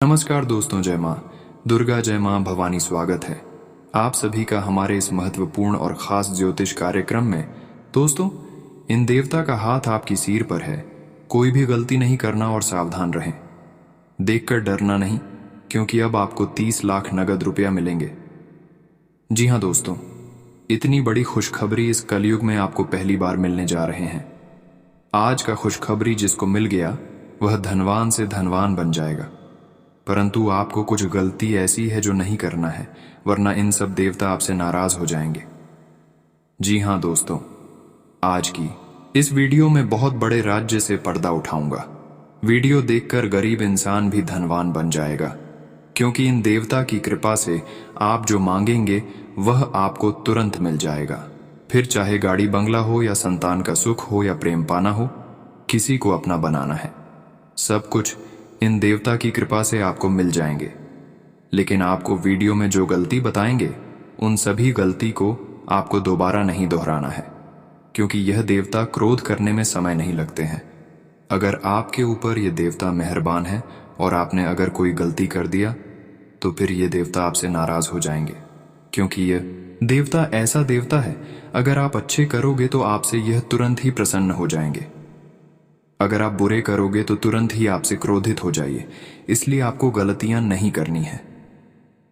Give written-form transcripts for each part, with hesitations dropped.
नमस्कार दोस्तों, जय माँ दुर्गा, जय माँ भवानी। स्वागत है आप सभी का हमारे इस महत्वपूर्ण और खास ज्योतिष कार्यक्रम में। दोस्तों, इन देवता का हाथ आपकी सिर पर है। कोई भी गलती नहीं करना और सावधान रहें। देखकर डरना नहीं, क्योंकि अब आपको 30 लाख नगद रुपया मिलेंगे। जी हाँ दोस्तों, इतनी बड़ी खुशखबरी इस कलयुग में आपको पहली बार मिलने जा रहे हैं। आज का खुशखबरी जिसको मिल गया वह धनवान से धनवान बन जाएगा। परंतु आपको कुछ गलती ऐसी है जो नहीं करना है, वरना इन सब देवता आपसे नाराज हो जाएंगे। जी हाँ दोस्तों, आज की इस वीडियो में बहुत बड़े राज्य से पर्दा उठाऊंगा। वीडियो देखकर गरीब इंसान भी धनवान बन जाएगा, क्योंकि इन देवता की कृपा से आप जो मांगेंगे वह आपको तुरंत मिल जाएगा। फिर चाहे गाड़ी बंगला हो या संतान का सुख हो या प्रेम पाना हो, किसी को अपना बनाना है, सब कुछ इन देवता की कृपा से आपको मिल जाएंगे। लेकिन आपको वीडियो में जो गलती बताएंगे उन सभी गलती को आपको दोबारा नहीं दोहराना है, क्योंकि यह देवता क्रोध करने में समय नहीं लगते हैं। अगर आपके ऊपर ये देवता मेहरबान है और आपने अगर कोई गलती कर दिया तो फिर ये देवता आपसे नाराज हो जाएंगे, क्योंकि यह देवता ऐसा देवता है, अगर आप अच्छे करोगे तो आपसे यह तुरंत ही प्रसन्न हो जाएंगे। अगर आप बुरे करोगे तो तुरंत ही आपसे क्रोधित हो जाइए। इसलिए आपको गलतियां नहीं करनी है।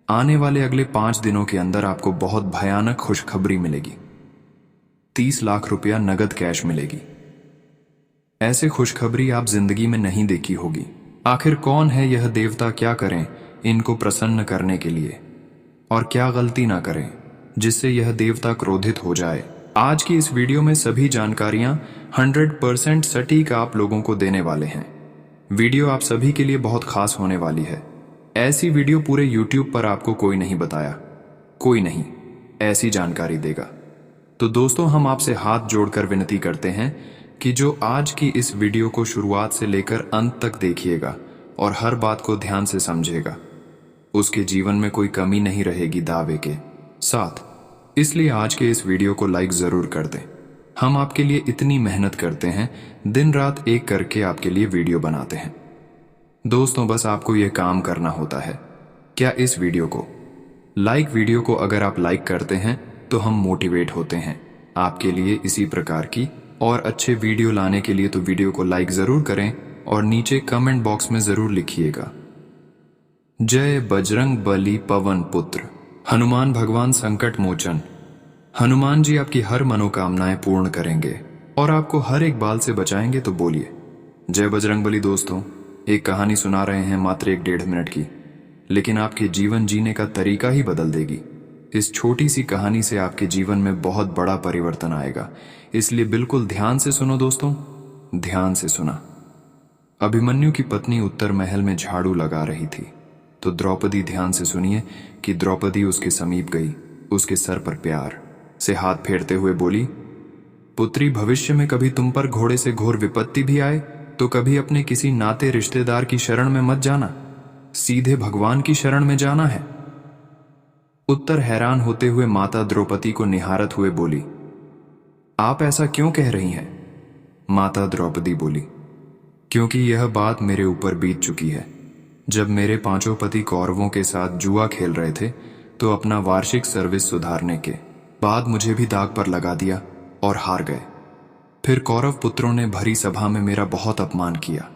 आने वाले अगले 5 दिनों के अंदर आपको बहुत भयानक खुशखबरी मिलेगी। 30 लाख रुपया नगद कैश मिलेगी। ऐसे खुशखबरी आप जिंदगी में नहीं देखी होगी। आखिर कौन है यह देवता, क्या करें इनको प्रसन्न करने के लिए, और क्या गलती ना करें जिससे यह देवता क्रोधित हो जाए। आज की इस वीडियो में सभी जानकारियां 100% सटीक आप लोगों को देने वाले हैं। वीडियो आप सभी के लिए बहुत खास होने वाली है। ऐसी वीडियो पूरे YouTube पर आपको कोई नहीं बताया, कोई नहीं ऐसी जानकारी देगा। तो दोस्तों, हम आपसे हाथ जोड़कर विनती करते हैं कि जो आज की इस वीडियो को शुरुआत से लेकर अंत तक देखिएगा और हर बात को ध्यान से समझेगा, उसके जीवन में कोई कमी नहीं रहेगी दावे के साथ। इसलिए आज के इस वीडियो को लाइक जरूर कर दें। हम आपके लिए इतनी मेहनत करते हैं, दिन रात एक करके आपके लिए वीडियो बनाते हैं। दोस्तों, बस आपको यह काम करना होता है। क्या इस वीडियो को अगर आप लाइक करते हैं तो हम मोटिवेट होते हैं आपके लिए इसी प्रकार की और अच्छे वीडियो लाने के लिए। तो वीडियो को लाइक जरूर करें और नीचे कमेंट बॉक्स में जरूर लिखिएगा, जय बजरंग बली पवन पुत्र, हनुमान भगवान संकट मोचन। हनुमान जी आपकी हर मनोकामनाएं पूर्ण करेंगे और आपको हर एक बाल से बचाएंगे। तो बोलिए जय बजरंग बली। दोस्तों, एक कहानी सुना रहे हैं मात्र 1-1.5 मिनट की, लेकिन आपके जीवन जीने का तरीका ही बदल देगी। इस छोटी सी कहानी से आपके जीवन में बहुत बड़ा परिवर्तन आएगा, इसलिए बिल्कुल ध्यान से सुनो दोस्तों, ध्यान से सुना। अभिमन्यु की पत्नी उत्तर महल में झाड़ू लगा रही थी, तो द्रौपदी, ध्यान से सुनिए कि द्रौपदी उसके समीप गई, उसके सर पर प्यार से हाथ फेरते हुए बोली, पुत्री, भविष्य में कभी तुम पर घोड़े से घोर विपत्ति भी आए तो कभी अपने किसी नाते रिश्तेदार की शरण में मत जाना, सीधे भगवान की शरण में जाना है। उत्तर हैरान होते हुए माता द्रौपदी को निहारत हुए बोली, आप ऐसा क्यों कह रही हैं? माता द्रौपदी बोली, क्योंकि यह बात मेरे ऊपर बीत चुकी है। जब मेरे 5 पति कौरवों के साथ जुआ खेल रहे थे तो अपना वार्षिक सर्विस सुधारने के बाद मुझे भी दाग पर लगा दिया और हार गए। फिर कौरव पुत्रों ने भरी सभा में मेरा बहुत अपमान किया।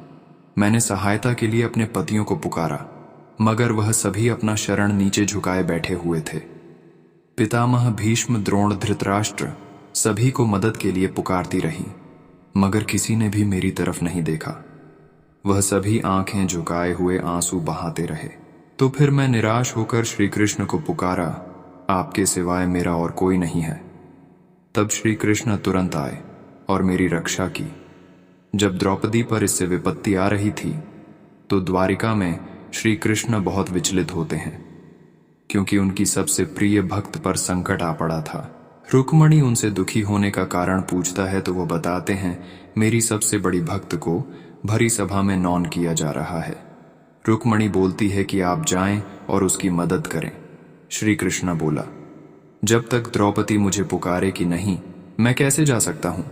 मैंने सहायता के लिए अपने पतियों को पुकारा, मगर वह सभी अपना शरण नीचे झुकाए बैठे हुए थे। पितामह भीष्म, द्रोण, धृतराष्ट्र सभी को मदद के लिए पुकारती रही, मगर किसी ने भी मेरी तरफ नहीं देखा। वह सभी आंखें झुकाए हुए आंसू बहाते रहे। तो फिर मैं निराश होकर श्री कृष्ण को पुकारा, आपके सिवाय मेरा और कोई नहीं है। तब श्री कृष्ण तुरंत आए और मेरी रक्षा की। जब द्रौपदी पर इससे विपत्ति आ रही थी तो द्वारिका में श्री कृष्ण बहुत विचलित होते हैं, क्योंकि उनकी सबसे प्रिय भक्त पर संकट आ पड़ा था। रुक्मणी उनसे दुखी होने का कारण पूछता है तो वो बताते हैं, मेरी सबसे बड़ी भक्त को भरी सभा में नौन किया जा रहा है। रुक्मणी बोलती है कि आप जाएं और उसकी मदद करें। श्री कृष्ण बोला, जब तक द्रौपदी मुझे पुकारे कि नहीं, मैं कैसे जा सकता हूं?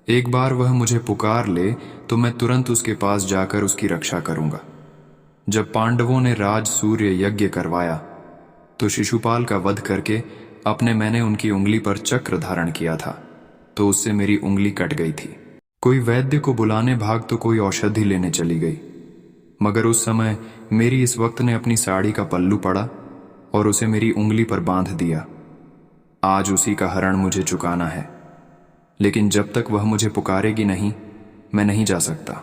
एक बार वह मुझे पुकार ले तो मैं तुरंत उसके पास जाकर उसकी रक्षा करूंगा। जब पांडवों ने राज सूर्य यज्ञ करवाया तो शिशुपाल का वध करके अपने मैंने उनकी उंगली पर चक्र धारण किया था, तो उससे मेरी उंगली कट गई थी। कोई वैद्य को बुलाने भाग तो कोई औषधि लेने चली गई, मगर उस समय मेरी इस वक्त ने अपनी साड़ी का पल्लू पड़ा और उसे मेरी उंगली पर बांध दिया। आज उसी का हरण मुझे चुकाना है, लेकिन जब तक वह मुझे पुकारेगी नहीं, मैं नहीं जा सकता।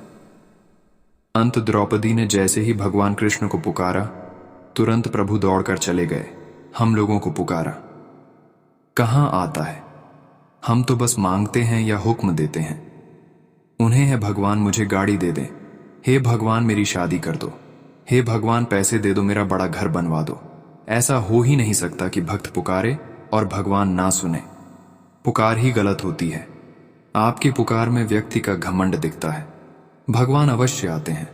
अंत द्रौपदी ने जैसे ही भगवान कृष्ण को पुकारा, तुरंत प्रभु दौड़कर चले गए। हम लोगों को पुकारा कहाँ आता है, हम तो बस मांगते हैं या हुक्म देते हैं। उन्हें है भगवान मुझे गाड़ी दे दें, हे भगवान मेरी शादी कर दो, हे भगवान पैसे दे दो, मेरा बड़ा घर बनवा दो। ऐसा हो ही नहीं सकता कि भक्त पुकारे और भगवान ना सुने। पुकार ही गलत होती है। आपकी पुकार में व्यक्ति का घमंड दिखता है। भगवान अवश्य आते हैं।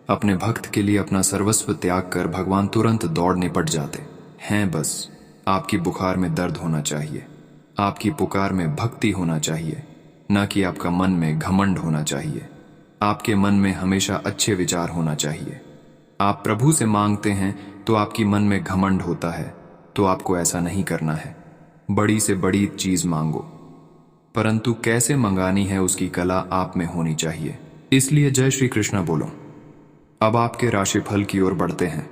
अपने भक्त के लिए अपना सर्वस्व त्याग कर भगवान तुरंत दौड़ निपट जाते हैं। बस आपकी बुखार में दर्द होना चाहिए, आपकी पुकार में भक्ति होना चाहिए, न कि आपका मन में घमंड होना चाहिए। आपके मन में हमेशा अच्छे विचार होना चाहिए। आप प्रभु से मांगते हैं तो आपकी मन में घमंड होता है, तो आपको ऐसा नहीं करना है। बड़ी से बड़ी चीज मांगो, परंतु कैसे मंगानी है उसकी कला आप में होनी चाहिए। इसलिए जय श्री कृष्ण बोलो। अब आपके राशिफल की ओर बढ़ते हैं।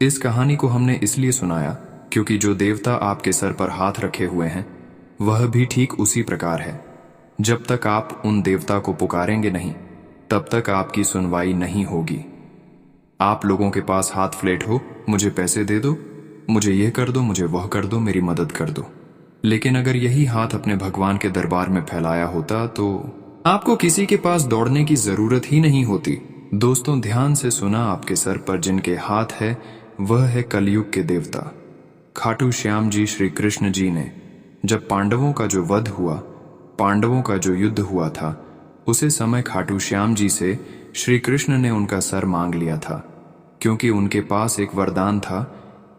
इस कहानी को हमने इसलिए सुनाया क्योंकि जो देवता आपके सर पर हाथ रखे हुए हैं वह भी ठीक उसी प्रकार है। जब तक आप उन देवता को पुकारेंगे नहीं, तब तक आपकी सुनवाई नहीं होगी। आप लोगों के पास हाथ फ्लैट हो, मुझे पैसे दे दो, मुझे यह कर दो, मुझे वह कर दो, मेरी मदद कर दो। लेकिन अगर यही हाथ अपने भगवान के दरबार में फैलाया होता तो आपको किसी के पास दौड़ने की जरूरत ही नहीं होती। दोस्तों ध्यान से सुना, आपके सर पर जिनके हाथ है वह है कलयुग के देवता खाटू श्याम जी। श्री कृष्ण जी ने जब पांडवों का जो वध हुआ, पांडवों का जो युद्ध हुआ था, उसे समय खाटू श्याम जी से श्री कृष्ण ने उनका सर मांग लिया था, क्योंकि उनके पास एक वरदान था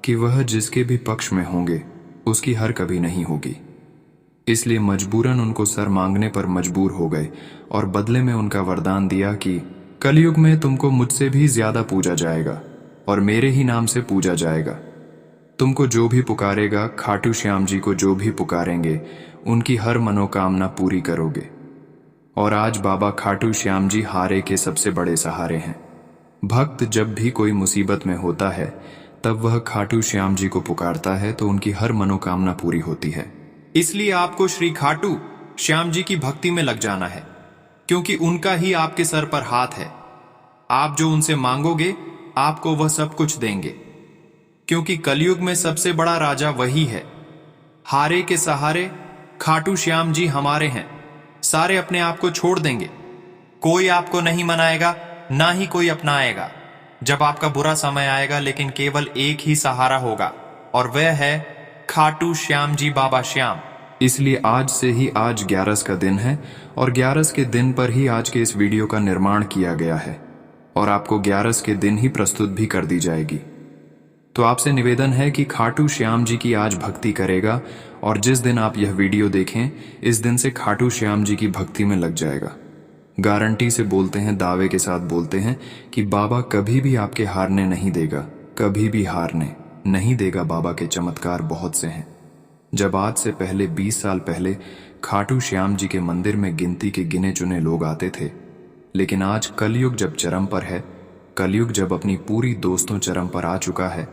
कि वह जिसके भी पक्ष में होंगे उसकी हार कभी नहीं होगी। इसलिए मजबूरन उनको सर मांगने पर मजबूर हो गए और बदले में उनका वरदान दिया कि कलयुग में तुमको मुझसे भी ज्यादा पूजा जाएगा और मेरे ही नाम से पूजा जाएगा। तुमको जो भी पुकारेगा, खाटू श्याम जी को जो भी पुकारेंगे, उनकी हर मनोकामना पूरी करोगे। और आज बाबा खाटू श्याम जी हारे के सबसे बड़े सहारे हैं। भक्त जब भी कोई मुसीबत में होता है तब वह खाटू श्याम जी को पुकारता है तो उनकी हर मनोकामना पूरी होती है। इसलिए आपको श्री खाटू श्याम जी की भक्ति में लग जाना है, क्योंकि उनका ही आपके सर पर हाथ है। आप जो उनसे मांगोगे आपको वह सब कुछ देंगे, क्योंकि कलयुग में सबसे बड़ा राजा वही है। हारे के सहारे खाटू श्याम जी हमारे हैं। सारे अपने आप को छोड़ देंगे, कोई आपको नहीं मनाएगा, ना ही कोई अपनाएगा। जब आपका बुरा समय आएगा, लेकिन केवल एक ही सहारा होगा और वह है खाटू श्याम जी, बाबा श्याम। इसलिए आज से ही आज 11 का दिन है और 11 के दिन पर ही आज के इस वीडियो का निर्माण किया गया है और आपको 11 के दिन ही प्रस्तुत भी कर दी जाएगी। तो आपसे निवेदन है कि खाटू श्याम जी की आज भक्ति करेगा और जिस दिन आप यह वीडियो देखें, इस दिन से खाटू श्याम जी की भक्ति में लग जाएगा। गारंटी से बोलते हैं, दावे के साथ बोलते हैं कि बाबा कभी भी आपके हारने नहीं देगा, कभी भी हारने नहीं देगा। बाबा के चमत्कार बहुत से हैं। जब आज से पहले 20 साल पहले खाटू श्याम जी के मंदिर में गिनती के गिने चुने लोग आते थे, लेकिन आज कलयुग जब चरम पर है, कलयुग जब अपनी पूरी दोस्तों चरम पर आ चुका है,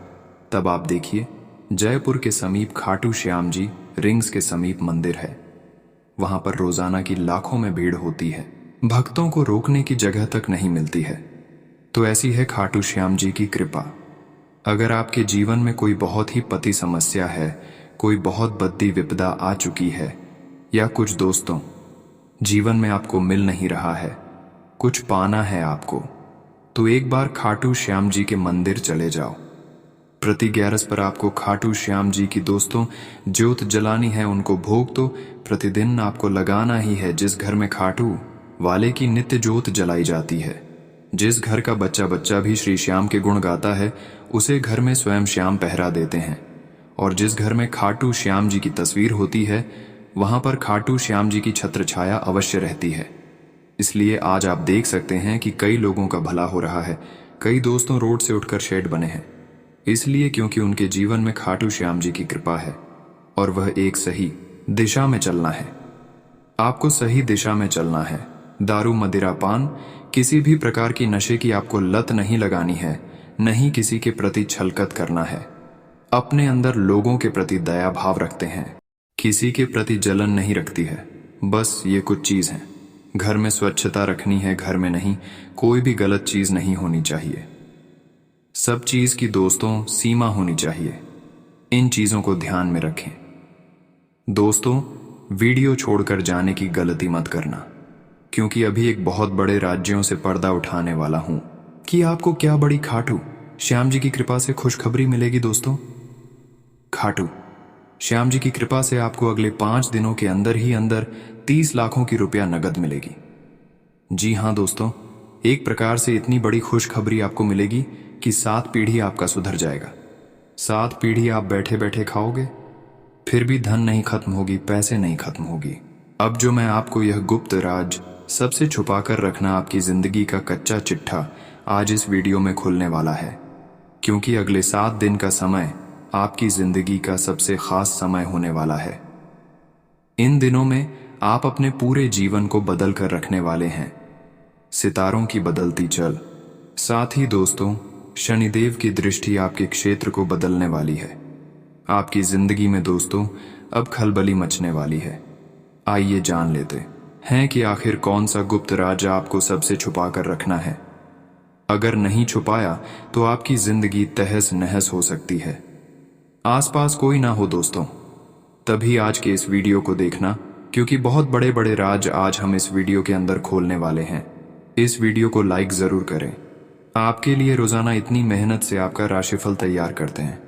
तब आप देखिए जयपुर के समीप खाटू श्याम जी रिंग्स के समीप मंदिर है। वहां पर रोजाना की लाखों में भीड़ होती है, भक्तों को रोकने की जगह तक नहीं मिलती है। तो ऐसी है खाटू श्याम जी की कृपा। अगर आपके जीवन में कोई बहुत ही पति समस्या है, कोई बहुत बद्दी विपदा आ चुकी है, या कुछ दोस्तों जीवन में आपको मिल नहीं रहा है, कुछ पाना है आपको, तो एक बार खाटू श्याम जी के मंदिर चले जाओ। प्रति 11 पर आपको खाटू श्याम जी की दोस्तों ज्योत जलानी है, उनको भोग तो प्रतिदिन आपको लगाना ही है। जिस घर में खाटू वाले की नित्य ज्योत जलाई जाती है, जिस घर का बच्चा बच्चा भी श्री श्याम के गुण गाता है, उसे घर में स्वयं श्याम पहरा देते हैं। और जिस घर में खाटू श्याम जी की तस्वीर होती है, वहां पर खाटू श्याम जी की छत्र छाया अवश्य रहती है। इसलिए आज आप देख सकते हैं कि कई लोगों का भला हो रहा है, कई दोस्तों रोड से उठकर शेठ बने हैं, इसलिए क्योंकि उनके जीवन में खाटू श्याम जी की कृपा है और वह एक सही दिशा में चलना है। आपको सही दिशा में चलना है। दारू, मदिरा, पान, किसी भी प्रकार की नशे की आपको लत नहीं लगानी है, नहीं किसी के प्रति छलकत करना है। अपने अंदर लोगों के प्रति दया भाव रखते हैं, किसी के प्रति जलन नहीं रखती है। बस ये कुछ चीज हैं। घर में स्वच्छता रखनी है, घर में नहीं, कोई भी गलत चीज नहीं होनी चाहिए। सब चीज की दोस्तों सीमा होनी चाहिए। इन चीजों को ध्यान में रखें। दोस्तों, वीडियो छोड़कर जाने की गलती मत करना, क्योंकि अभी एक बहुत बड़े राज्यों से पर्दा उठाने वाला हूं कि आपको क्या बड़ी खाटू श्याम जी की कृपा से खुशखबरी मिलेगी। दोस्तों, खाटू श्याम जी की कृपा से आपको अगले 5 दिनों के अंदर ही अंदर 30 लाखों की रुपया नगद मिलेगी। जी हां दोस्तों, एक प्रकार से इतनी बड़ी खुशखबरी आपको मिलेगी कि 7 पीढ़ी आपका सुधर जाएगा। 7 पीढ़ी आप बैठे बैठे खाओगे, फिर भी धन नहीं खत्म होगी, पैसे नहीं खत्म होगी। अब जो मैं आपको यह गुप्त राज सबसे छुपाकर रखना आपकी जिंदगी का कच्चा चिट्ठा आज इस वीडियो में खुलने वाला है, क्योंकि अगले 7 दिन का समय आपकी जिंदगी का सबसे खास समय होने वाला है। इन दिनों में आप अपने पूरे जीवन को बदल कर रखने वाले हैं, सितारों की बदलती चल। साथ ही दोस्तों, शनिदेव की दृष्टि आपके क्षेत्र को बदलने वाली है। आपकी जिंदगी में दोस्तों अब खलबली मचने वाली है। आइए जान लेते हैं कि आखिर कौन सा गुप्त राज आपको सबसे छुपा कर रखना है। अगर नहीं छुपाया तो आपकी जिंदगी तहस नहस हो सकती है। आसपास कोई ना हो दोस्तों, तभी आज के इस वीडियो को देखना, क्योंकि बहुत बड़े बड़े राज आज हम इस वीडियो के अंदर खोलने वाले हैं। इस वीडियो को लाइक जरूर करें। आपके लिए रोजाना इतनी मेहनत से आपका राशिफल तैयार करते हैं,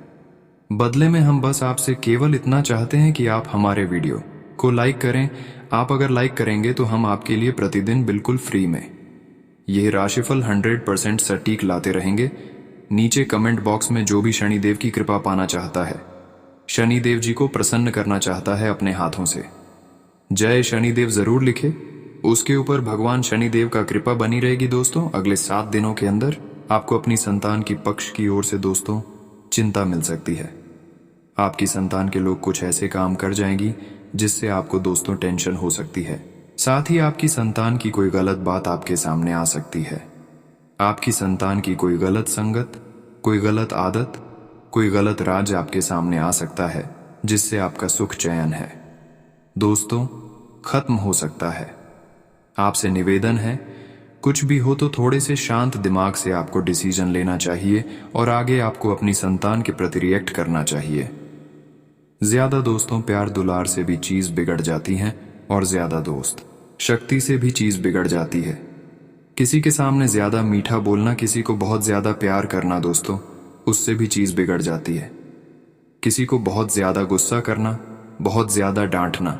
बदले में हम बस आपसे केवल इतना चाहते हैं कि आप हमारे वीडियो को लाइक करें। आप अगर लाइक करेंगे तो हम आपके लिए प्रतिदिन बिल्कुल फ्री में यह राशिफल 100% सटीक लाते रहेंगे। नीचे कमेंट बॉक्स में जो भी शनिदेव की कृपा पाना चाहता है, शनिदेव जी को प्रसन्न करना चाहता है अपने हाथों से, जय शनिदेव जरूर लिखे। उसके ऊपर भगवान शनिदेव का कृपा बनी रहेगी। दोस्तों, अगले 7 दिनों के अंदर आपको अपनी संतान की पक्ष की ओर से दोस्तों चिंता मिल सकती है। आपकी संतान के लोग कुछ ऐसे काम कर जाएंगी जिससे आपको दोस्तों टेंशन हो सकती है। साथ ही आपकी संतान की कोई गलत बात आपके सामने आ सकती है। आपकी संतान की कोई गलत संगत, कोई गलत आदत, कोई गलत राज आपके सामने आ सकता है, जिससे आपका सुख चयन है दोस्तों खत्म हो सकता है। आपसे निवेदन है, कुछ भी हो तो थोड़े से शांत दिमाग से आपको डिसीजन लेना चाहिए और आगे आपको अपनी संतान के प्रति रिएक्ट करना चाहिए। ज्यादा दोस्तों प्यार दुलार से भी चीज बिगड़ जाती है, और ज्यादा दोस्त शक्ति से भी चीज बिगड़ जाती है। किसी के सामने ज्यादा मीठा बोलना, किसी को बहुत ज्यादा प्यार करना दोस्तों, उससे भी चीज बिगड़ जाती है। किसी को बहुत ज्यादा गुस्सा करना, बहुत ज्यादा डांटना,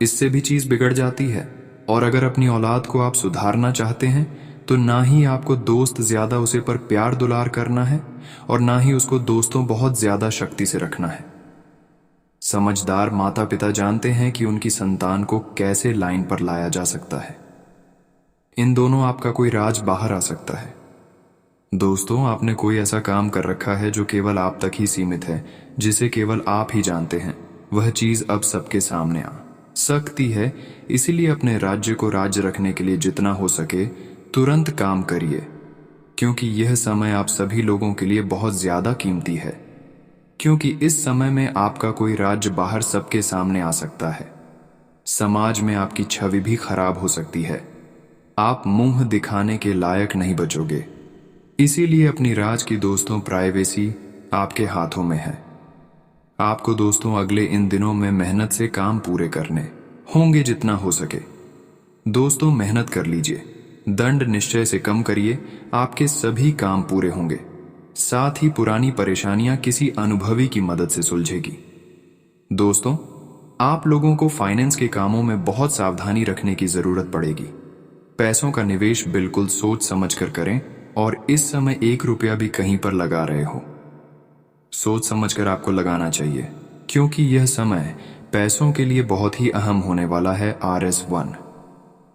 इससे भी चीज बिगड़ जाती है। और अगर अपनी औलाद को आप सुधारना चाहते हैं तो ना ही आपको दोस्त ज्यादा उसे पर प्यार दुलार करना है, और ना ही उसको दोस्तों बहुत ज्यादा शक्ति से रखना है। समझदार माता पिता जानते हैं कि उनकी संतान को कैसे लाइन पर लाया जा सकता है। इन दोनों आपका कोई राज बाहर आ सकता है। दोस्तों, आपने कोई ऐसा काम कर रखा है जो केवल आप तक ही सीमित है, जिसे केवल आप ही जानते हैं। वह चीज अब सबके सामने आ सकती है। इसीलिए अपने राज्य को राज्य रखने के लिए जितना हो सके तुरंत काम करिए, क्योंकि यह समय आप सभी लोगों के लिए बहुत ज्यादा कीमती है। क्योंकि इस समय में आपका कोई राज्य बाहर सबके सामने आ सकता है। समाज में आपकी छवि भी खराब हो सकती है। आप मुंह दिखाने के लायक नहीं बचोगे। इसीलिए अपनी राज की दोस्तों प्राइवेसी आपके हाथों में है। आपको दोस्तों अगले इन दिनों में मेहनत से काम पूरे करने होंगे जितना हो सके। दोस्तों, मेहनत कर लीजिए, दंड निश्चय से कम करिए, आपके सभी काम पूरे होंगे। साथ ही पुरानी परेशानियां किसी अनुभवी की मदद से सुलझेगी। दोस्तों, आप लोगों को फाइनेंस के कामों में बहुत सावधानी रखने की जरूरत पड़ेगी। पैसों का निवेश बिल्कुल सोच समझ कर करें, और इस समय 1 रुपया भी कहीं पर लगा रहे हो, सोच समझकर आपको लगाना चाहिए, क्योंकि यह समय पैसों के लिए बहुत ही अहम होने वाला है। RS1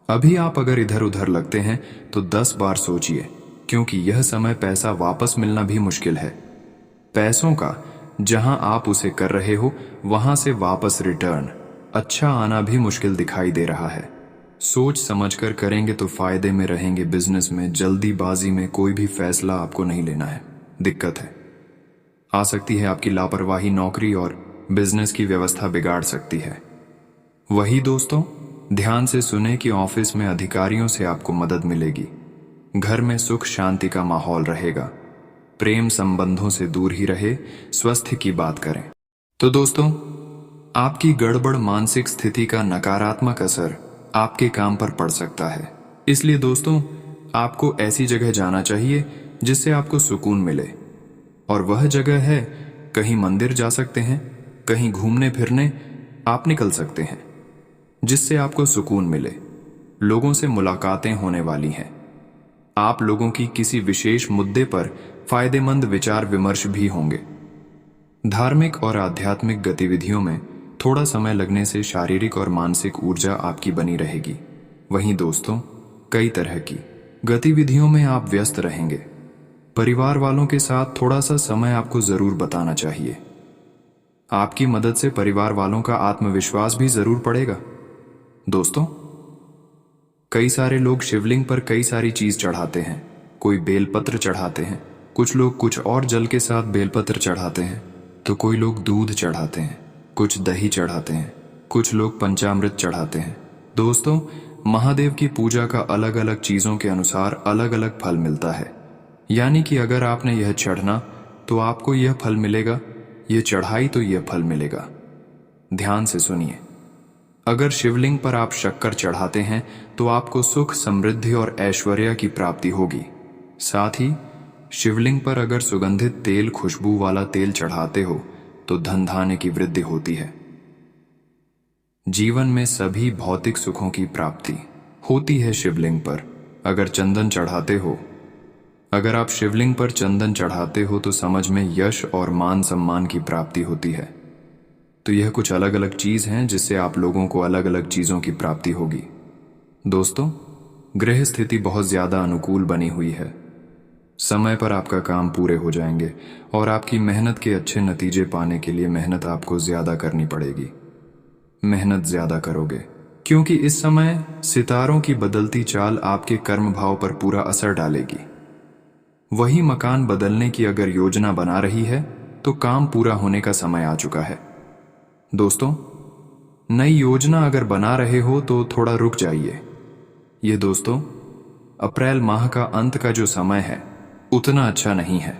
अभी आप अगर इधर उधर लगते हैं तो 10 बार सोचिए क्योंकि यह समय पैसा वापस मिलना भी मुश्किल है। पैसों का जहां आप उसे कर रहे हो वहां से वापस रिटर्न अच्छा आना भी मुश्किल दिखाई दे रहा है। सोच समझकर करेंगे तो फायदे में रहेंगे। बिजनेस में जल्दीबाजी में कोई भी फैसला आपको नहीं लेना है, दिक्कत है। आ सकती है आपकी लापरवाही नौकरी और बिजनेस की व्यवस्था बिगाड़ सकती है। वही दोस्तों, ध्यान से सुने कि ऑफिस में अधिकारियों से आपको मदद मिलेगी। घर में सुख शांति का माहौल रहेगा। प्रेम संबंधों से दूर ही रहे, स्वास्थ्य की बात करें। तो दोस्तों, आपकी गड़बड़ मानसिक स्थिति का नकारात्मक असर आपके काम पर पड़ सकता है। इसलिए दोस्तों, आपको ऐसी जगह जाना चाहिए जिससे आपको सुकून मिले। और वह जगह है, कहीं मंदिर जा सकते हैं, कहीं घूमने फिरने आप निकल सकते हैं जिससे आपको सुकून मिले। लोगों से मुलाकातें होने वाली हैं। आप लोगों की किसी विशेष मुद्दे पर फायदेमंद विचार विमर्श भी होंगे। धार्मिक और आध्यात्मिक गतिविधियों में थोड़ा समय लगने से शारीरिक और मानसिक ऊर्जा आपकी बनी रहेगी। वहीं दोस्तों, कई तरह की गतिविधियों में आप व्यस्त रहेंगे। परिवार वालों के साथ थोड़ा सा समय आपको जरूर बिताना चाहिए। आपकी मदद से परिवार वालों का आत्मविश्वास भी जरूर बढ़ेगा। दोस्तों, कई सारे लोग शिवलिंग पर कई सारी चीज चढ़ाते हैं। कोई बेलपत्र चढ़ाते हैं, कुछ लोग कुछ और जल के साथ बेलपत्र चढ़ाते हैं, तो कोई लोग दूध चढ़ाते हैं, कुछ दही चढ़ाते हैं, कुछ लोग पंचामृत चढ़ाते हैं। दोस्तों, महादेव की पूजा का अलग अलग चीजों के अनुसार अलग अलग फल मिलता है। यानी कि अगर आपने यह चढ़ना तो आपको यह फल मिलेगा, यह चढ़ाई तो यह फल मिलेगा। ध्यान से सुनिए। अगर शिवलिंग पर आप शक्कर चढ़ाते हैं तो आपको सुख, समृद्धि और ऐश्वर्य की प्राप्ति होगी। साथ ही शिवलिंग पर अगर सुगंधित तेल, खुशबू वाला तेल चढ़ाते हो तो धन धान्य की वृद्धि होती है। जीवन में सभी भौतिक सुखों की प्राप्ति होती है शिवलिंग पर। अगर चंदन चढ़ाते हो, अगर आप शिवलिंग पर चंदन चढ़ाते हो तो समझ में यश और मान सम्मान की प्राप्ति होती है। तो यह कुछ अलग अलग चीज हैं जिससे आप लोगों को अलग अलग चीजों की प्राप्ति होगी। दोस्तों, ग्रह स्थिति बहुत ज्यादा अनुकूल बनी हुई है। समय पर आपका काम पूरे हो जाएंगे और आपकी मेहनत के अच्छे नतीजे पाने के लिए मेहनत आपको ज्यादा करनी पड़ेगी। मेहनत ज्यादा करोगे क्योंकि इस समय सितारों की बदलती चाल आपके कर्म भाव पर पूरा असर डालेगी। वही मकान बदलने की अगर योजना बना रही है तो काम पूरा होने का समय आ चुका है। दोस्तों, नई योजना अगर बना रहे हो तो थोड़ा रुक जाइए। ये दोस्तों, अप्रैल माह का अंत का जो समय है उतना अच्छा नहीं है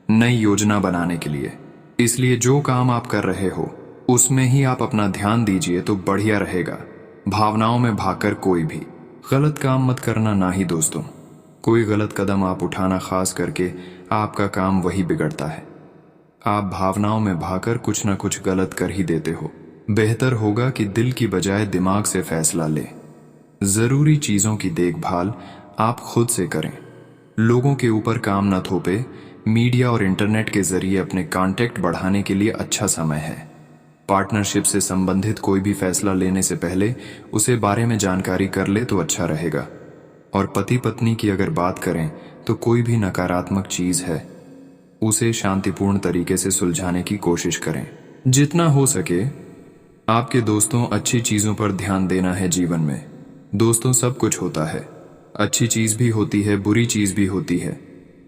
नई योजना बनाने के लिए। इसलिए जो काम आप कर रहे हो उसमें ही आप अपना ध्यान दीजिए तो बढ़िया रहेगा। भावनाओं में भागकर कोई भी गलत काम मत करना ना ही दोस्तों। कोई गलत कदम आप उठाना, खास करके आपका काम वही बिगड़ता है। आप भावनाओं में भागकर कुछ ना कुछ गलत कर ही देते हो। बेहतर होगा कि दिल की बजाय दिमाग से फैसला लें। जरूरी चीजों की देखभाल आप खुद से करें। लोगों के ऊपर काम न थोपे। मीडिया और इंटरनेट के जरिए अपने कांटेक्ट बढ़ाने के लिए अच्छा समय है। पार्टनरशिप से संबंधित कोई भी फैसला लेने से पहले उसे बारे में जानकारी कर ले तो अच्छा रहेगा। और पति पत्नी की अगर बात करें तो कोई भी नकारात्मक चीज है उसे शांतिपूर्ण तरीके से सुलझाने की कोशिश करें। जितना हो सके आपके दोस्तों, अच्छी चीजों पर ध्यान देना है। जीवन में दोस्तों सब कुछ होता है, अच्छी चीज भी होती है, बुरी चीज भी होती है।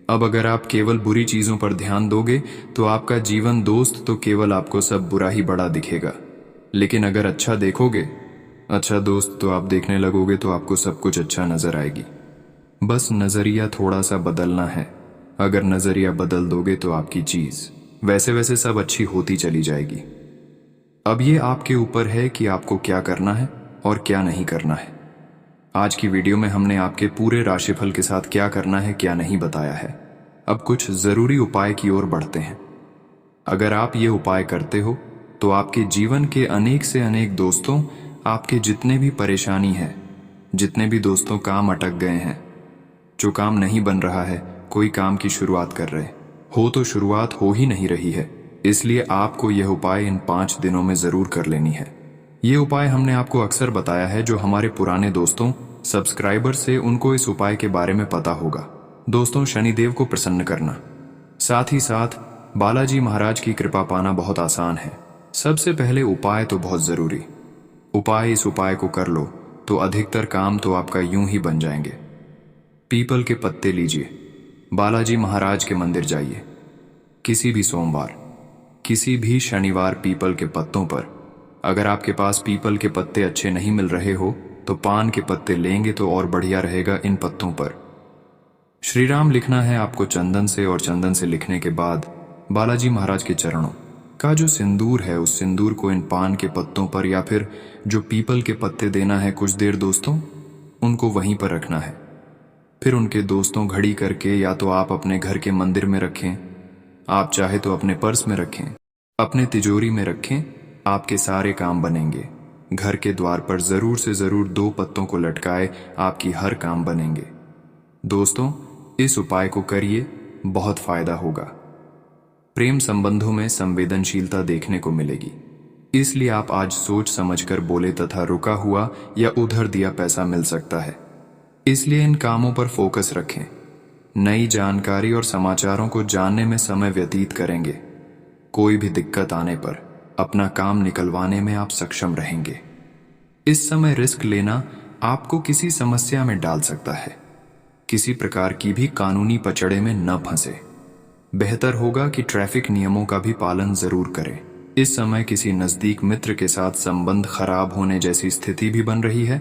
अब अगर आप केवल बुरी चीजों पर ध्यान दोगे तो आपका जीवन दोस्त तो केवल आपको सब बुरा ही बड़ा दिखेगा। लेकिन अगर अच्छा देखोगे, अच्छा दोस्त तो आप देखने लगोगे तो आपको सब कुछ अच्छा नजर आएगी। बस नजरिया थोड़ा सा बदलना है। अगर नजरिया बदल दोगे तो आपकी चीज वैसे वैसे सब अच्छी होती चली जाएगी। अब ये आपके ऊपर है कि आपको क्या करना है और क्या नहीं करना है। आज की वीडियो में हमने आपके पूरे राशिफल के साथ क्या करना है क्या नहीं बताया है। अब कुछ जरूरी उपाय की ओर बढ़ते हैं। अगर आप ये उपाय करते हो तो आपके जीवन के अनेक से अनेक दोस्तों, आपके जितने भी परेशानी है, जितने भी दोस्तों काम अटक गए हैं, जो काम नहीं बन रहा है, कोई काम की शुरुआत कर रहे हो तो शुरुआत हो ही नहीं रही है। इसलिए आपको यह उपाय इन 5 दिनों में जरूर कर लेनी है। ये उपाय हमने आपको अक्सर बताया है। जो हमारे पुराने दोस्तों, सब्सक्राइबर से, उनको इस उपाय के बारे में पता होगा। दोस्तों, शनिदेव को प्रसन्न करना, साथ ही साथ बालाजी महाराज की कृपा पाना बहुत आसान है। सबसे पहले उपाय तो बहुत जरूरी। इस उपाय को कर लो तो अधिकतर काम तो आपका यूं ही बन जाएंगे। पीपल के पत्ते लीजिए, बालाजी महाराज के मंदिर जाइए, किसी भी सोमवार, किसी भी शनिवार पीपल के पत्तों पर। अगर आपके पास पीपल के पत्ते अच्छे नहीं मिल रहे हो तो पान के पत्ते लेंगे तो और बढ़िया रहेगा। इन पत्तों पर श्री राम लिखना है आपको चंदन से, और चंदन से लिखने के बाद बालाजी महाराज के चरणों का जो सिंदूर है, उस सिंदूर को इन पान के पत्तों पर या फिर जो पीपल के पत्ते देना है कुछ देर दोस्तों, उनको वहीं पर रखना है। फिर उनके दोस्तों घड़ी करके या तो आप अपने घर के मंदिर में रखें, आप चाहे तो अपने पर्स में रखें, अपने तिजोरी में रखें, आपके सारे काम बनेंगे। घर के द्वार पर जरूर से जरूर 2 पत्तों को लटकाए, आपकी हर काम बनेंगे। दोस्तों, इस उपाय को करिए, बहुत फायदा होगा। प्रेम संबंधों में संवेदनशीलता देखने को मिलेगी, इसलिए आप आज सोच समझकर बोले तथा रुका हुआ या उधर दिया पैसा मिल सकता है। इसलिए इन कामों पर फोकस रखें। नई जानकारी और समाचारों को जानने में समय व्यतीत करेंगे। कोई भी दिक्कत आने पर अपना काम निकलवाने में आप सक्षम रहेंगे। इस समय रिस्क लेना आपको किसी समस्या में डाल सकता है। किसी प्रकार की भी कानूनी पचड़े में न फंसे। बेहतर होगा कि ट्रैफिक नियमों का भी पालन जरूर करें। इस समय किसी नजदीक मित्र के साथ संबंध खराब होने जैसी स्थिति भी बन रही है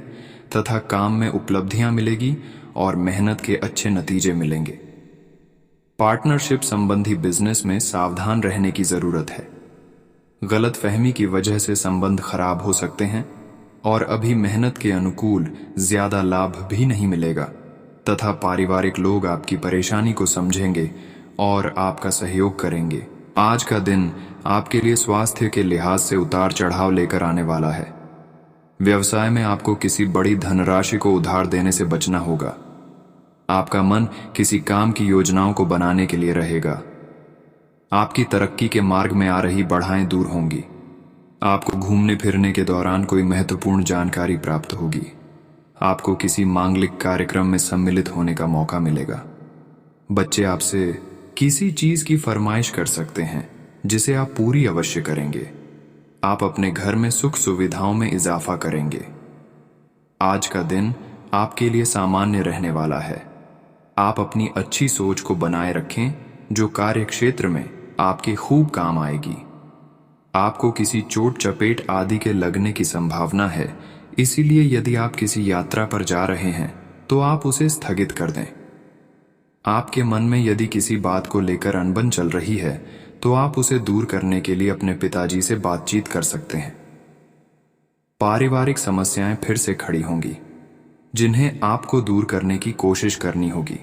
तथा काम में उपलब्धियां मिलेगी और मेहनत के अच्छे नतीजे मिलेंगे। पार्टनरशिप संबंधी बिजनेस में सावधान रहने की जरूरत है। गलतफहमी की वजह से संबंध खराब हो सकते हैं और अभी मेहनत के अनुकूल ज्यादा लाभ भी नहीं मिलेगा तथा पारिवारिक लोग आपकी परेशानी को समझेंगे और आपका सहयोग करेंगे। आज का दिन आपके लिए स्वास्थ्य के लिहाज से उतार चढ़ाव लेकर आने वाला है। व्यवसाय में आपको किसी बड़ी धनराशि को उधार देने से बचना होगा। आपका मन किसी काम की योजनाओं को बनाने के लिए रहेगा। आपकी तरक्की के मार्ग में आ रही बाधाएं दूर होंगी। आपको घूमने फिरने के दौरान कोई महत्वपूर्ण जानकारी प्राप्त होगी। आपको किसी मांगलिक कार्यक्रम में सम्मिलित होने का मौका मिलेगा। बच्चे आपसे किसी चीज की फरमाइश कर सकते हैं जिसे आप पूरी अवश्य करेंगे। आप अपने घर में सुख सुविधाओं में इजाफा करेंगे। आज का दिन आपके लिए सामान्य रहने वाला है। आप अपनी अच्छी सोच को बनाए रखें जो कार्य क्षेत्र में आपके खूब काम आएगी। आपको किसी चोट चपेट आदि के लगने की संभावना है, इसीलिए यदि आप किसी यात्रा पर जा रहे हैं तो आप उसे स्थगित कर दें। आपके मन में यदि किसी बात को लेकर अनबन चल रही है तो आप उसे दूर करने के लिए अपने पिताजी से बातचीत कर सकते हैं। पारिवारिक समस्याएं फिर से खड़ी होंगी जिन्हें आपको दूर करने की कोशिश करनी होगी,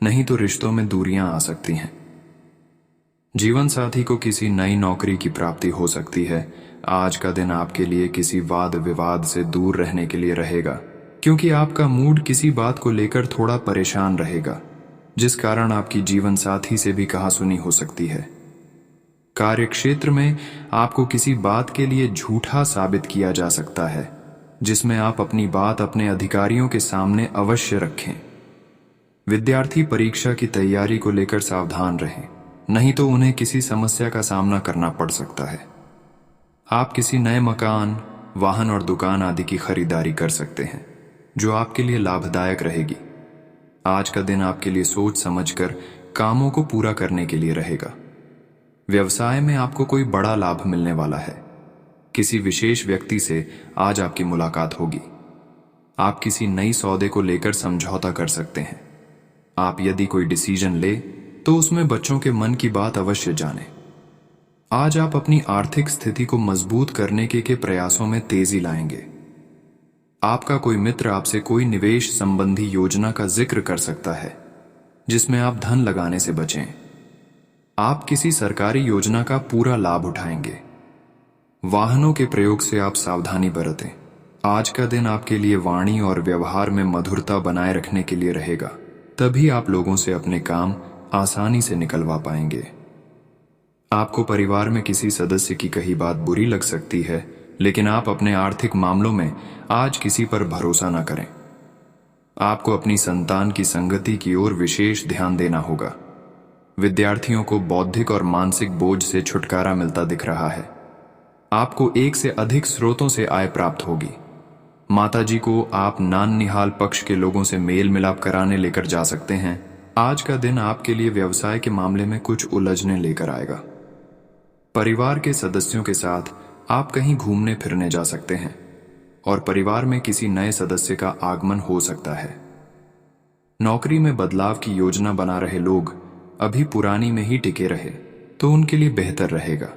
नहीं तो रिश्तों में दूरियां आ सकती हैं। जीवन साथी को किसी नई नौकरी की प्राप्ति हो सकती है। आज का दिन आपके लिए किसी वाद विवाद से दूर रहने के लिए रहेगा, क्योंकि आपका मूड किसी बात को लेकर थोड़ा परेशान रहेगा, जिस कारण आपकी जीवन साथी से भी कहासुनी हो सकती है। कार्य क्षेत्र में आपको किसी बात के लिए झूठा साबित किया जा सकता है, जिसमें आप अपनी बात अपने अधिकारियों के सामने अवश्य रखें। विद्यार्थी परीक्षा की तैयारी को लेकर सावधान रहें, नहीं तो उन्हें किसी समस्या का सामना करना पड़ सकता है। आप किसी नए मकान, वाहन और दुकान आदि की खरीदारी कर सकते हैं, जो आपके लिए लाभदायक रहेगी। आज का दिन आपके लिए सोच समझकर कामों को पूरा करने के लिए रहेगा। व्यवसाय में आपको कोई बड़ा लाभ मिलने वाला है। किसी विशेष व्यक्ति से आज आपकी मुलाकात होगी। आप किसी नई सौदे को लेकर समझौता कर सकते हैं। आप यदि कोई डिसीजन ले तो उसमें बच्चों के मन की बात अवश्य जानें। आज आप अपनी आर्थिक स्थिति को मजबूत करने के प्रयासों में तेजी लाएंगे। आपका कोई मित्र आपसे कोई निवेश संबंधी योजना का जिक्र कर सकता है, जिसमें आप धन लगाने से बचें। आप किसी सरकारी योजना का पूरा लाभ उठाएंगे। वाहनों के प्रयोग से आप सावधानी बरतें। आज का दिन आपके लिए वाणी और व्यवहार में मधुरता बनाए रखने के लिए रहेगा, तभी आप लोगों से अपने काम आसानी से निकलवा पाएंगे। आपको परिवार में किसी सदस्य की कही बात बुरी लग सकती है, लेकिन आप अपने आर्थिक मामलों में आज किसी पर भरोसा न करें। आपको अपनी संतान की संगति की ओर विशेष ध्यान देना होगा। विद्यार्थियों को बौद्धिक और मानसिक बोझ से छुटकारा मिलता दिख रहा है। आपको एक से अधिक स्रोतों से आय प्राप्त होगी। माताजी को आप नान-निहाल पक्ष के लोगों से मेल मिलाप कराने लेकर जा सकते हैं। आज का दिन आपके लिए व्यवसाय के मामले में कुछ उलझने लेकर आएगा। परिवार के सदस्यों के साथ आप कहीं घूमने फिरने जा सकते हैं और परिवार में किसी नए सदस्य का आगमन हो सकता है। नौकरी में बदलाव की योजना बना रहे लोग अभी पुरानी में ही टिके रहे तो उनके लिए बेहतर रहेगा।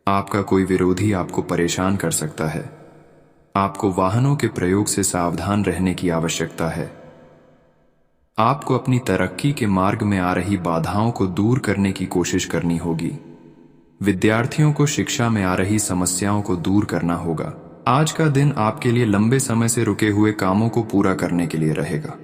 आपका कोई विरोधी आपको परेशान कर सकता है। आपको वाहनों के प्रयोग से सावधान रहने की आवश्यकता है। आपको अपनी तरक्की के मार्ग में आ रही बाधाओं को दूर करने की कोशिश करनी होगी। विद्यार्थियों को शिक्षा में आ रही समस्याओं को दूर करना होगा। आज का दिन आपके लिए लंबे समय से रुके हुए कामों को पूरा करने के लिए रहेगा।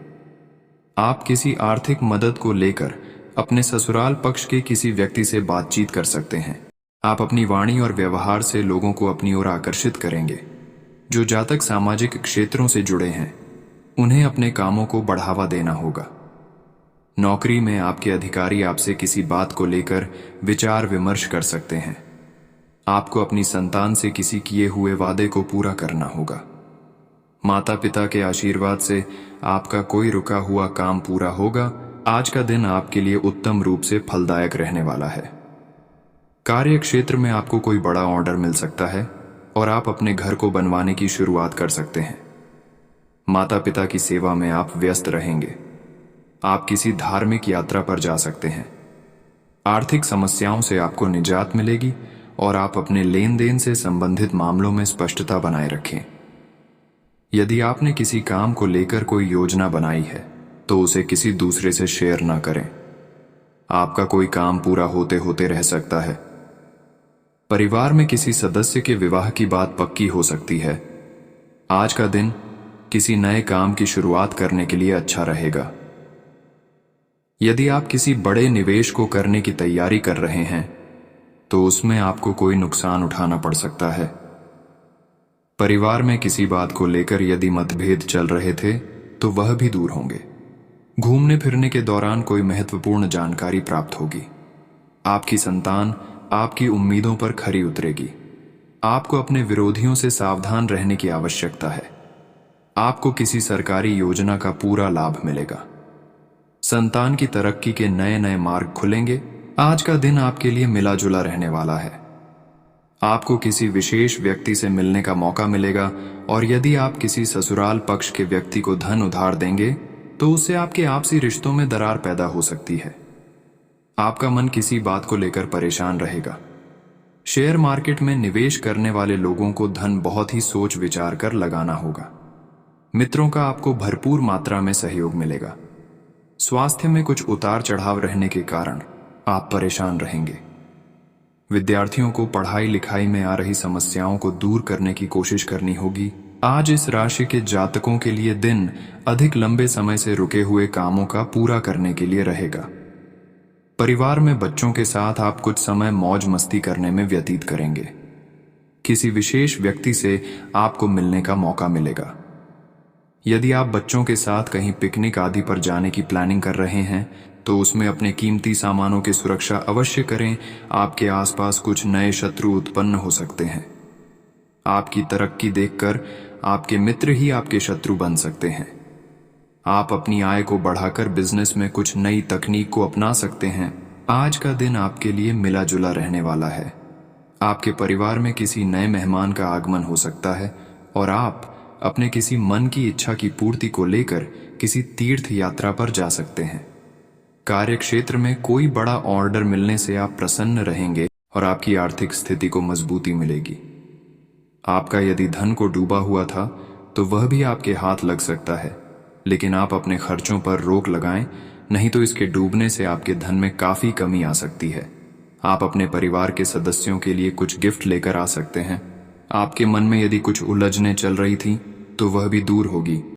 आप किसी आर्थिक मदद को लेकर अपने ससुराल पक्ष के किसी व्यक्ति से बातचीत कर सकते हैं। आप अपनी वाणी और व्यवहार से लोगों को अपनी ओर आकर्षित करेंगे। जो जातक सामाजिक क्षेत्रों से जुड़े हैं उन्हें अपने कामों को बढ़ावा देना होगा। नौकरी में आपके अधिकारी आपसे किसी बात को लेकर विचार विमर्श कर सकते हैं। आपको अपनी संतान से किसी किए हुए वादे को पूरा करना होगा। माता पिता के आशीर्वाद से आपका कोई रुका हुआ काम पूरा होगा। आज का दिन आपके लिए उत्तम रूप से फलदायक रहने वाला है। कार्य क्षेत्र में आपको कोई बड़ा ऑर्डर मिल सकता है और आप अपने घर को बनवाने की शुरुआत कर सकते हैं। माता पिता की सेवा में आप व्यस्त रहेंगे। आप किसी धार्मिक यात्रा पर जा सकते हैं। आर्थिक समस्याओं से आपको निजात मिलेगी और आप अपने लेन देन से संबंधित मामलों में स्पष्टता बनाए रखें। यदि आपने किसी काम को लेकर कोई योजना बनाई है तो उसे किसी दूसरे से शेयर ना करें। आपका कोई काम पूरा होते होते रह सकता है। परिवार में किसी सदस्य के विवाह की बात पक्की हो सकती है। आज का दिन किसी नए काम की शुरुआत करने के लिए अच्छा रहेगा। यदि आप किसी बड़े निवेश को करने की तैयारी कर रहे हैं तो उसमें आपको कोई नुकसान उठाना पड़ सकता है। परिवार में किसी बात को लेकर यदि मतभेद चल रहे थे तो वह भी दूर होंगे। घूमने फिरने के दौरान कोई महत्वपूर्ण जानकारी प्राप्त होगी। आपकी संतान आपकी उम्मीदों पर खरी उतरेगी। आपको अपने विरोधियों से सावधान रहने की आवश्यकता है। आपको किसी सरकारी योजना का पूरा लाभ मिलेगा। संतान की तरक्की के नए नए मार्ग खुलेंगे। आज का दिन आपके लिए मिला जुला रहने वाला है। आपको किसी विशेष व्यक्ति से मिलने का मौका मिलेगा और यदि आप किसी ससुराल पक्ष के व्यक्ति को धन उधार देंगे तो उससे आपके आपसी रिश्तों में दरार पैदा हो सकती है। आपका मन किसी बात को लेकर परेशान रहेगा। शेयर मार्केट में निवेश करने वाले लोगों को धन बहुत ही सोच विचार कर लगाना होगा। मित्रों का आपको भरपूर मात्रा में सहयोग मिलेगा। स्वास्थ्य में कुछ उतार चढ़ाव रहने के कारण आप परेशान रहेंगे। विद्यार्थियों को पढ़ाई लिखाई में आ रही समस्याओं को दूर करने की कोशिश करनी होगी। आज इस राशि के जातकों के लिए दिन अधिक लंबे समय से रुके हुए कामों का पूरा करने के लिए रहेगा। परिवार में बच्चों के साथ आप कुछ समय मौज मस्ती करने में व्यतीत करेंगे। किसी विशेष व्यक्ति से आपको मिलने का मौका मिलेगा। यदि आप बच्चों के साथ कहीं पिकनिक आदि पर जाने की प्लानिंग कर रहे हैं तो उसमें अपने कीमती सामानों की सुरक्षा अवश्य करें। आपके आसपास कुछ नए शत्रु उत्पन्न हो सकते हैं। आपकी तरक्की देखकर आपके मित्र ही आपके शत्रु बन सकते हैं। आप अपनी आय को बढ़ाकर बिजनेस में कुछ नई तकनीक को अपना सकते हैं। आज का दिन आपके लिए मिला जुला रहने वाला है। आपके परिवार में किसी नए मेहमान का आगमन हो सकता है और आप अपने किसी मन की इच्छा की पूर्ति को लेकर किसी तीर्थ यात्रा पर जा सकते हैं। कार्य क्षेत्र में कोई बड़ा ऑर्डर मिलने से आप प्रसन्न रहेंगे और आपकी आर्थिक स्थिति को मजबूती मिलेगी। आपका यदि धन को डूबा हुआ था तो वह भी आपके हाथ लग सकता है, लेकिन आप अपने खर्चों पर रोक लगाएं, नहीं तो इसके डूबने से आपके धन में काफी कमी आ सकती है। आप अपने परिवार के सदस्यों के लिए कुछ गिफ्ट लेकर आ सकते हैं। आपके मन में यदि कुछ उलझने चल रही थी तो वह भी दूर होगी।